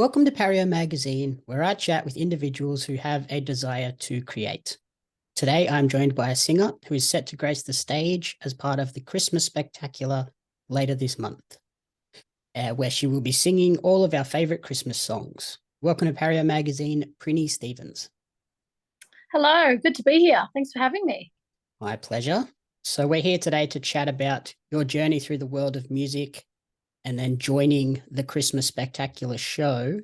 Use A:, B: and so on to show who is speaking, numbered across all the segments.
A: Welcome to Pario Magazine, where I chat with individuals who have a desire to create. Today, I'm joined by a singer who is set to grace the stage as part of the Christmas Spectacular later this month, where she will be singing all of our favorite Christmas songs. Welcome to Pario Magazine, Prinnie Stevens.
B: Hello, good to be here. Thanks for having me.
A: My pleasure. So we're here today to chat about your journey through the world of music and then joining the Christmas Spectacular show.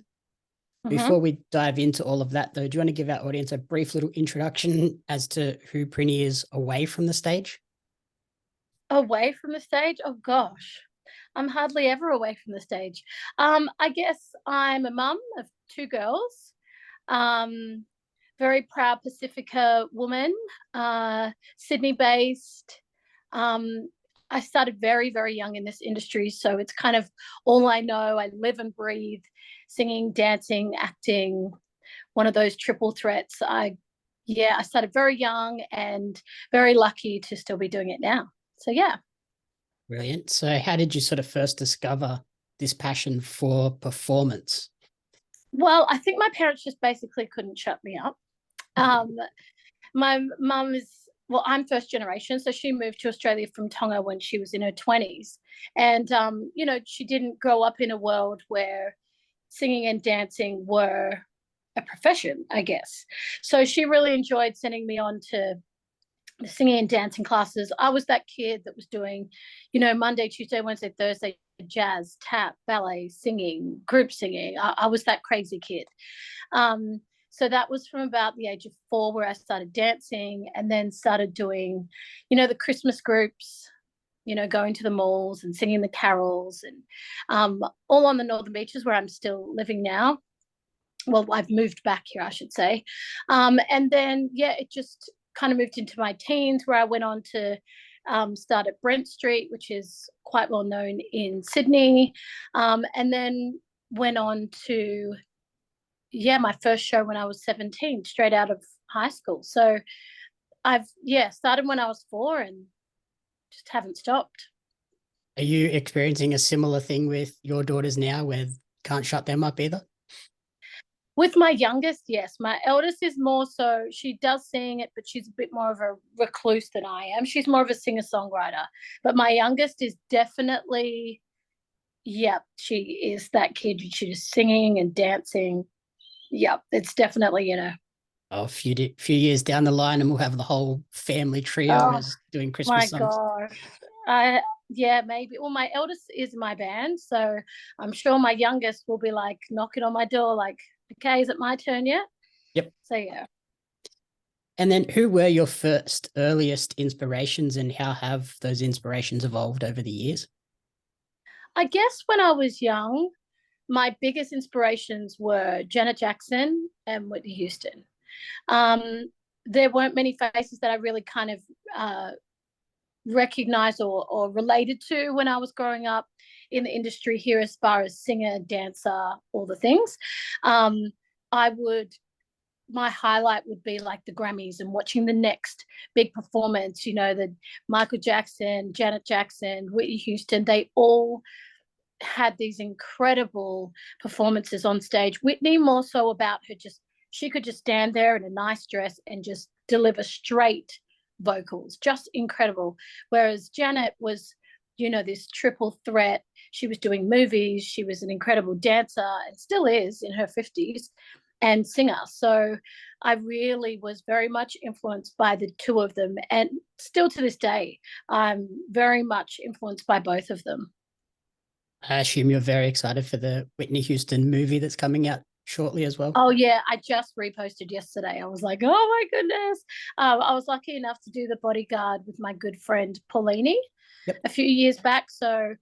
A: Before we dive into all of that, though, do you want to give our audience a brief little introduction as to who Prinnie is away from the stage?
B: Away from the stage? Oh gosh, I'm hardly ever away from the stage. I guess I'm a mum of two girls. Very proud Pacifica woman, Sydney-based. I started very, very young in this industry, so it's kind of all I know. I live and breathe singing, dancing, acting, one of those triple threats. I started very young and very lucky to still be doing it now. So yeah.
A: Brilliant. So how did you sort of first discover this passion for performance?
B: Well, I think my parents just basically couldn't shut me up. My mum is, well, I'm first generation, so she moved to Australia from Tonga when she was in her 20s. And, she didn't grow up in a world where singing and dancing were a profession, I guess. So she really enjoyed sending me on to the singing and dancing classes. I was that kid that was doing, Monday, Tuesday, Wednesday, Thursday, jazz, tap, ballet, singing, group singing. I was that crazy kid. So that was from about the age of 4 where I started dancing and then started doing, the Christmas groups, going to the malls and singing the carols and all on the Northern Beaches where I'm still living now. Well, I've moved back here, I should say. And then, it just kind of moved into my teens where I went on to start at Brent Street, which is quite well known in Sydney. And then went on to, my first show when I was 17, straight out of high school. So I've, started when I was 4 and just haven't stopped.
A: Are you experiencing a similar thing with your daughters now where can't shut them up either?
B: With my youngest, yes. My eldest is more so, she does sing it, but she's a bit more of a recluse than I am. She's more of a singer-songwriter. But my youngest is definitely, she is that kid. She's singing and dancing. It's definitely,
A: A few years down the line and we'll have the whole family trio as doing Christmas songs.
B: My gosh. Maybe. Well, my eldest is in my band, so I'm sure my youngest will be like knocking on my door like, okay, is it my turn yet?
A: Yep.
B: So yeah.
A: And then who were your earliest inspirations and how have those inspirations evolved over the years?
B: I guess when I was young, my biggest inspirations were Janet Jackson and Whitney Houston. There weren't many faces that I really kind of recognized or related to when I was growing up in the industry here as far as singer, dancer, all the things. My highlight would be like the Grammys and watching the next big performance, the Michael Jackson, Janet Jackson, Whitney Houston, they all had these incredible performances on stage. Whitney more so about she could just stand there in a nice dress and just deliver straight vocals, just incredible. Whereas Janet was, this triple threat. She was doing movies. She was an incredible dancer and still is in her 50s and singer. So I really was very much influenced by the two of them. And still to this day, I'm very much influenced by both of them.
A: I assume you're very excited for the Whitney Houston movie that's coming out shortly as well.
B: Oh yeah, I just reposted yesterday. I was like, oh my goodness. I was lucky enough to do The Bodyguard with my good friend Paulini a few years back. So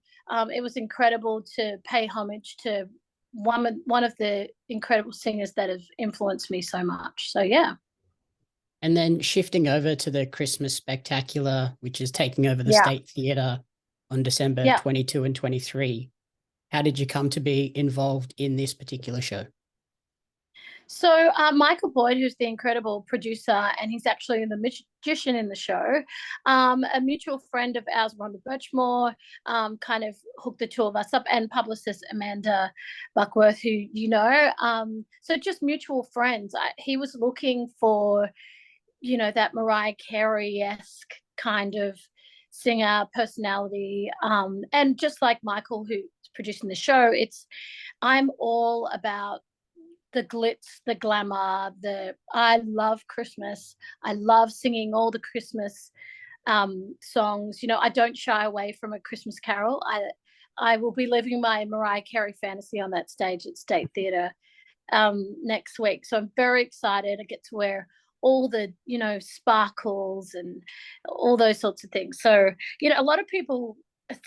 B: it was incredible to pay homage to one of the incredible singers that have influenced me so much. So yeah.
A: And then shifting over to the Christmas Spectacular, which is taking over the State Theatre on December 22 and 23. How did you come to be involved in this particular show?
B: So Michael Boyd, who's the incredible producer, and he's actually the magician in the show, a mutual friend of ours, Rhonda Birchmore, kind of hooked the two of us up, and publicist Amanda Buckworth, who you know. So just mutual friends. He was looking for, that Mariah Carey-esque kind of singer personality. And just like Michael, who's producing the show, I'm all about the glitz, the glamour, I love Christmas. I love singing all the Christmas songs. I don't shy away from a Christmas carol. I will be living my Mariah Carey fantasy on that stage at State Theatre next week. So I'm very excited. I get to wear all the, sparkles and all those sorts of things. So, a lot of people,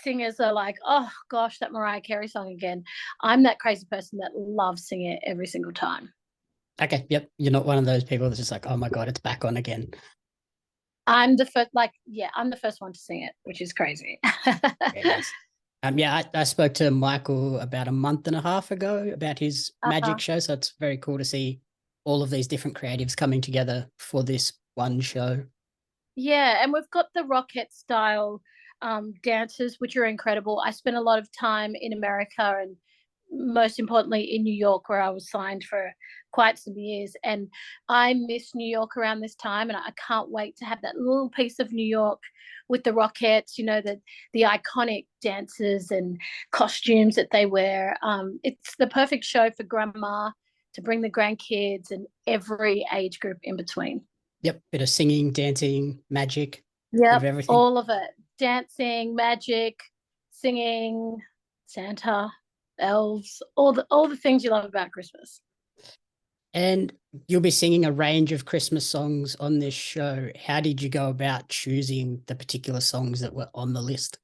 B: singers, are like, oh gosh, that Mariah Carey song again. I'm that crazy person that loves singing it every single time.
A: Okay, yep. You're not one of those people that's just like, oh my God, it's back on again.
B: I'm the first, I'm the first one to sing it, which is crazy.
A: Very nice. Yeah, I spoke to Michael about a month and a half ago about his magic show. So it's very cool to see all of these different creatives coming together for this one show.
B: Yeah, and we've got the Rocket style dancers, which are incredible. I spent a lot of time in America and most importantly in New York, where I was signed for quite some years. And I miss New York around this time, and I can't wait to have that little piece of New York with the Rockettes, the iconic dances and costumes that they wear. It's the perfect show for grandma to bring the grandkids and every age group in between.
A: Yep, bit of singing, dancing, magic, bit of
B: Yep,
A: everything.
B: all of it. Dancing, magic, singing, Santa, elves, all the things you love about Christmas.
A: And you'll be singing a range of Christmas songs on this show. How did you go about choosing the particular songs that were on the list?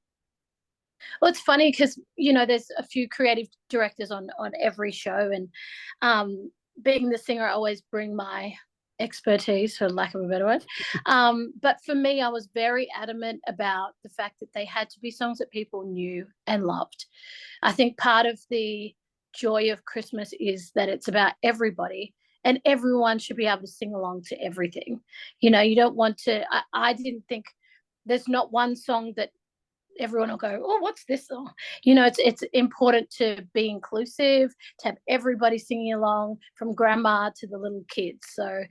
B: Well, it's funny because there's a few creative directors on every show, and being the singer, I always bring my expertise, for lack of a better word. But for me, I was very adamant about the fact that they had to be songs that people knew and loved. I think part of the joy of Christmas is that it's about everybody, and everyone should be able to sing along to everything. You don't want to, I didn't think there's not one song that everyone will go, oh, what's this song? It's important to be inclusive, to have everybody singing along, from grandma to the little kids. So,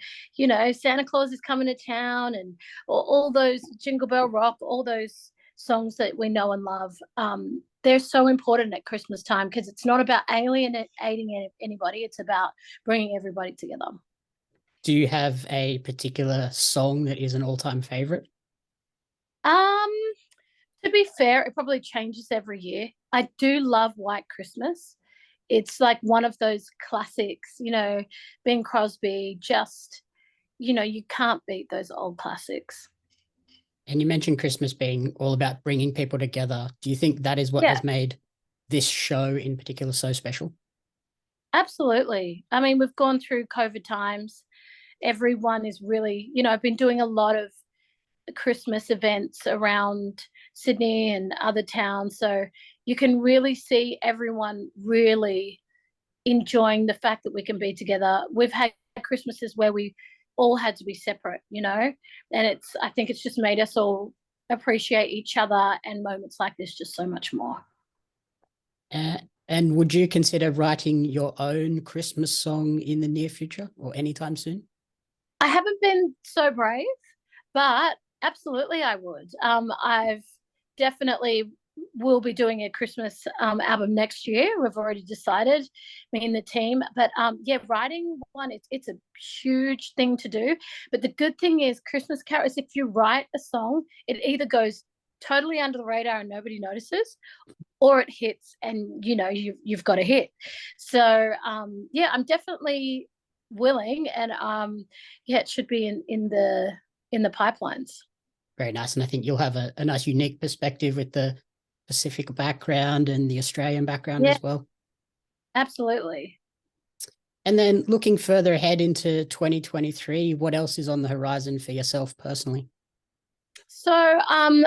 B: Santa Claus is coming to town, and all those Jingle Bell Rock, all those songs that we know and love. They're so important at Christmas time because it's not about alienating anybody. It's about bringing everybody together.
A: Do you have a particular song that is an all-time favorite?
B: To be fair, it probably changes every year. I do love White Christmas. It's like one of those classics, Bing Crosby, just, you can't beat those old classics.
A: And you mentioned Christmas being all about bringing people together. Do you think that is what has made this show in particular so special?
B: Absolutely. I mean, we've gone through COVID times. Everyone is really, I've been doing a lot of Christmas events around Sydney and other towns. So you can really see everyone really enjoying the fact that we can be together. We've had Christmases where we all had to be separate, and I think it's just made us all appreciate each other and moments like this just so much more.
A: And would you consider writing your own Christmas song in the near future or anytime soon?
B: I haven't been so brave, but absolutely I would. I've definitely will be doing a Christmas album next year. We've already decided, me and the team. But writing one, it's a huge thing to do. But the good thing is Christmas carols, if you write a song, it either goes totally under the radar and nobody notices, or it hits and you've got a hit. So I'm definitely willing, and it should be in the pipelines.
A: Very nice. And I think you'll have a nice unique perspective with the Pacific background and the Australian background as well.
B: Absolutely.
A: And then looking further ahead into 2023, what else is on the horizon for yourself personally?
B: So I'm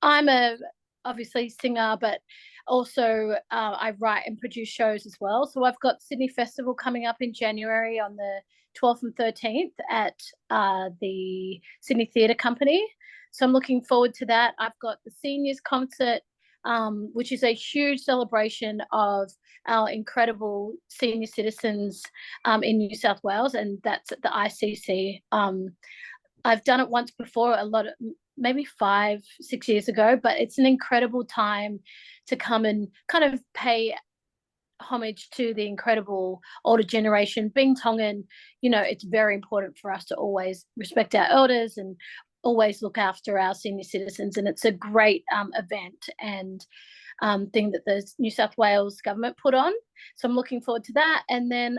B: a obviously singer, but Also, I write and produce shows as well. So I've got Sydney Festival coming up in January on the 12th and 13th at the Sydney Theatre Company. So I'm looking forward to that. I've got the Seniors Concert, which is a huge celebration of our incredible senior citizens in New South Wales, and that's at the ICC. I've done it once before, maybe 5-6 years ago, but it's an incredible time to come and kind of pay homage to the incredible older generation. Being Tongan, it's very important for us to always respect our elders and always look after our senior citizens. And it's a great event and thing that the New South Wales government put on. So I'm looking forward to that. And then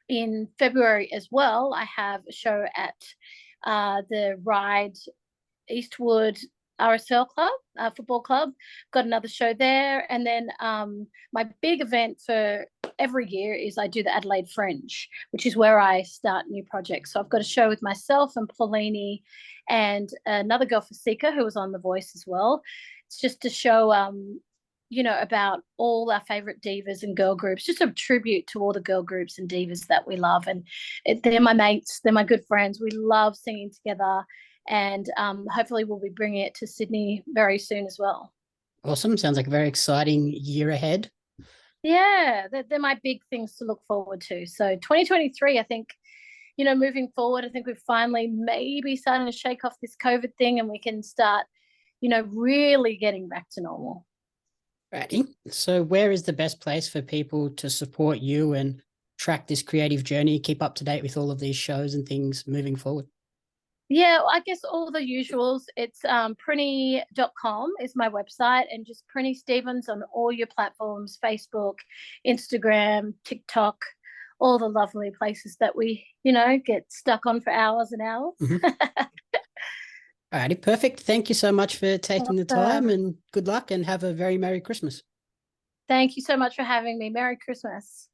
B: in February as well, I have a show at the Ride Eastwood RSL Club, football club. Got another show there. And then my big event for every year is I do the Adelaide Fringe, which is where I start new projects. So I've got a show with myself and Paulini and another girl for Seeker who was on The Voice as well. It's just to show about all our favorite divas and girl groups, just a tribute to all the girl groups and divas that we love. And they're my mates, they're my good friends. We love singing together, and hopefully we'll be bringing it to Sydney very soon as well.
A: Awesome. Sounds like a very exciting year ahead.
B: Yeah, they're my big things to look forward to. So 2023, I think, moving forward, I think we're finally maybe starting to shake off this COVID thing and we can start, really getting back to normal.
A: Righty. So where is the best place for people to support you and track this creative journey, keep up to date with all of these shows and things moving forward?
B: Yeah, I guess all the usuals. It's Prinnie.com is my website, and just Prinnie Stevens on all your platforms, Facebook, Instagram, TikTok, all the lovely places that we, get stuck on for hours and hours.
A: Mm-hmm. Alrighty, perfect. Thank you so much for taking the time, and good luck and have a very Merry Christmas.
B: Thank you so much for having me. Merry Christmas.